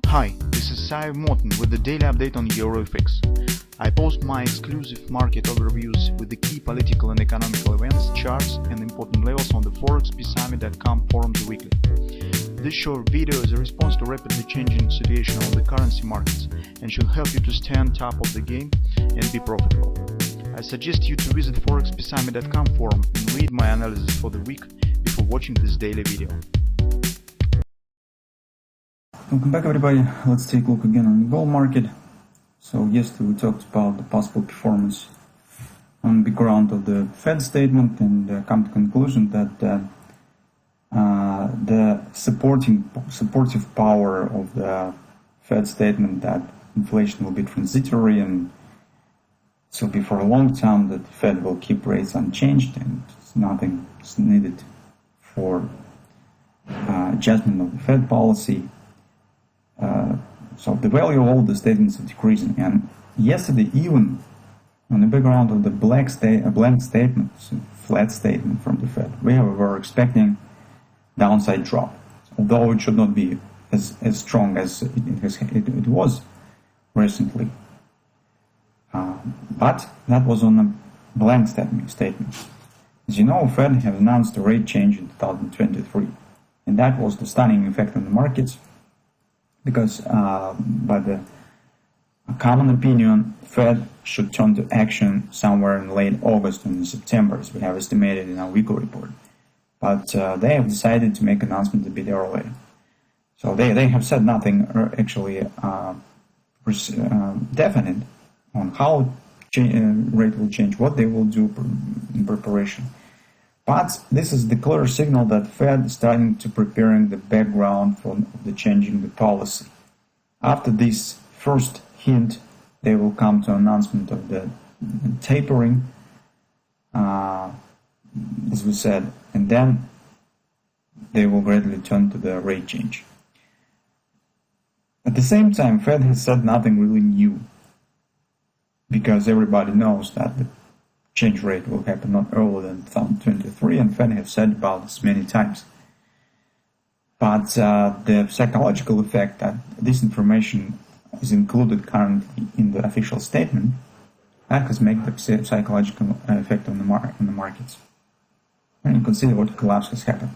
Hi, this is Sive Morten with the daily update on EuroFX. I post my exclusive market overviews with the key political and economical events, charts and important levels on the ForexPeaceArmy.com forums weekly. This short video is a response to rapidly changing situation on the currency markets and should help you to stay on top of the game and be profitable. I suggest you to visit ForexPeaceArmy.com forum and read my analysis for the week before watching this daily video. Welcome back, everybody. Let's take a look again on the gold market. So yesterday we talked about the possible performance on the ground of the Fed statement and come to the conclusion that the supportive power of the Fed statement that inflation will be transitory and it will be for a long time, that the Fed will keep rates unchanged and nothing is needed for adjustment of the Fed policy. So the value of all the statements is decreasing, and yesterday, even on the background of the blank statement, flat statement from the Fed, we were expecting downside drop, although it should not be as strong as it was recently. But that was on a blank statement. As you know, Fed have announced a rate change in 2023, and that was the stunning effect on the markets. Because by the common opinion, Fed should turn to action somewhere in late August and September, as we have estimated in our weekly report. But they have decided to make announcements a bit earlier. So they have said nothing actually definite on how rate will change, what they will do in preparation. But this is the clear signal that Fed is starting to preparing the background for the changing the policy. After this first hint, they will come to announcement of the tapering, as we said, and then they will gradually turn to the rate change. At the same time, Fed has said nothing really new, because everybody knows that the change rate will happen not earlier than 2023, and Fed have said about this many times. But the psychological effect that this information is included currently in the official statement, that has made the psychological effect on the markets. And you consider what collapse has happened.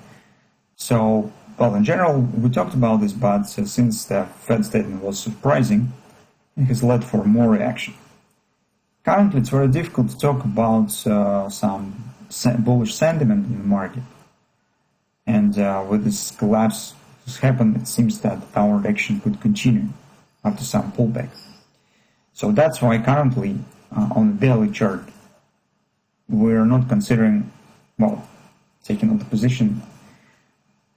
So, well, in general, we talked about this, but since the Fed statement was surprising, it has led for more reaction. Currently, it's very difficult to talk about some bullish sentiment in the market. And with this collapse has happened, it seems that downward action could continue after some pullback. So that's why currently, on the daily chart, we're not considering, well, taking out the position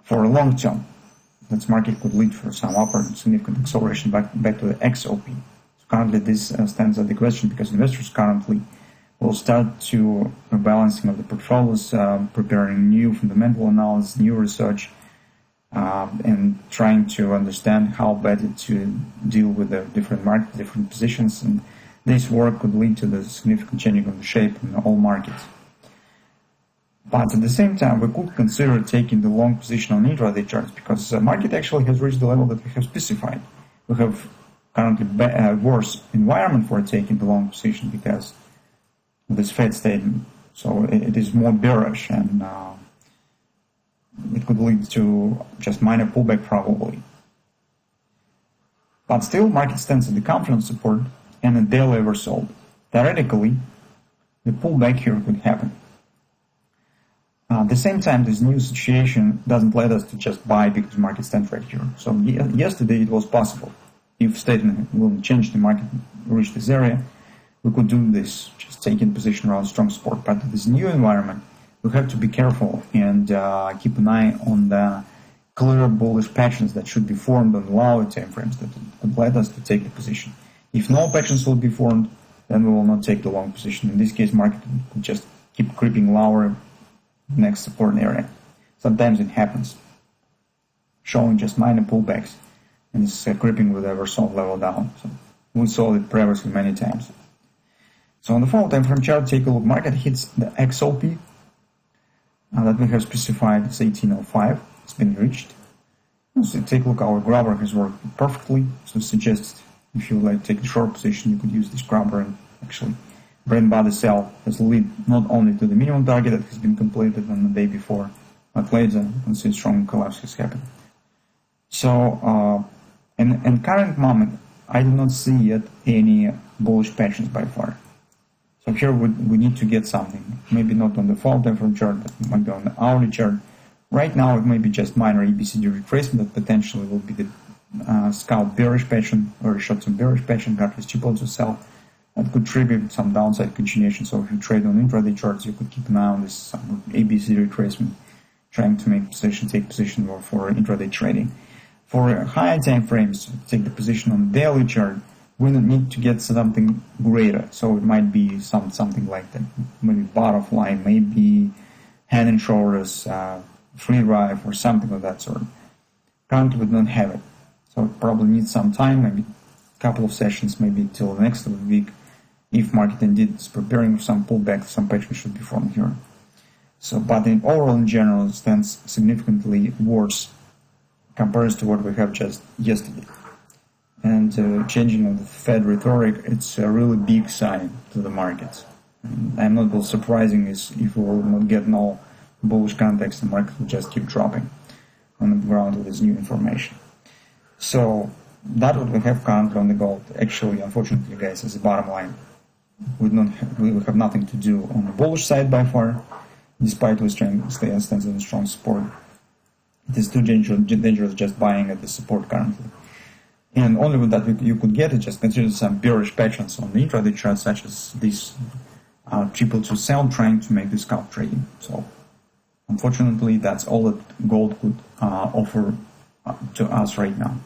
for a long term. This market could lead for some upward significant acceleration back to the XOP. Currently, this stands at the question because investors currently will start to rebalancing of the portfolios, preparing new fundamental analysis, new research, and trying to understand how better to deal with the different markets, different positions. And this work could lead to the significant changing of the shape in all markets. But at the same time, we could consider taking the long position on intraday charts because the market actually has reached the level that we have specified. We have currently worse environment for taking the long position because of this Fed statement. So it is more bearish and it could lead to just minor pullback probably. But still, market stands at the confidence support and a daily oversold. Theoretically, the pullback here could happen. At the same time, this new situation doesn't let us to just buy because market stands right here. So yesterday it was possible. If statement will change the market, reach this area, we could do this, just taking position around strong support. But in this new environment, we have to be careful and keep an eye on the clear bullish patterns that should be formed on lower time frames that would let us to take the position. If no patterns will be formed, then we will not take the long position. In this case, market will just keep creeping lower next support area. Sometimes it happens, showing just minor pullbacks. And it's creeping with the oversold level down. So we saw it previously many times. So on the 4 time frame chart, take a look. Market hits the XOP that we have specified as 1805. It's been reached. So take a look, our grabber has worked perfectly. So suggest if you would like to take the short position, you could use this grabber and actually bread and butter sell has lead not only to the minimum target that has been completed on the day before, but later, you can see strong collapse has happened. So, in current moment, I do not see yet any bullish patterns by far. So here we need to get something, maybe not on the fall time frame chart, but maybe on the hourly chart. Right now, it may be just minor ABCD retracement that potentially will be the scalp bearish pattern or short-term bearish pattern, got with cheaper to sell. That could trigger some downside continuation. So if you trade on intraday charts, you could keep an eye on this ABCD retracement, trying to make position, take position for intraday trading. For higher time frames, take the position on the daily chart. We need to get something greater. So it might be something like that, maybe butterfly, maybe head and shoulders, free drive, or something of that sort. Currently, we don't have it, so it probably needs some time, maybe a couple of sessions, maybe till the next week. If market indeed is preparing for some pullback, some pattern should be formed here. So, but overall, in general, it stands significantly worse compared to what we have just yesterday. And changing of the Fed rhetoric, it's a really big sign to the markets. And I'm not surprising is if we will not get no bullish context, the market will just keep dropping on the ground with this new information. So that's what we have currently on the gold. Actually, unfortunately, guys, as a bottom line, we have nothing to do on the bullish side by far, despite we stands in strong support. It is too dangerous just buying at the support currently. And only with that you could get it, just consider some bearish patterns on the intraday chart, such as this triple to sell, trying to make this scalp trading. So unfortunately, that's all that gold could offer to us right now.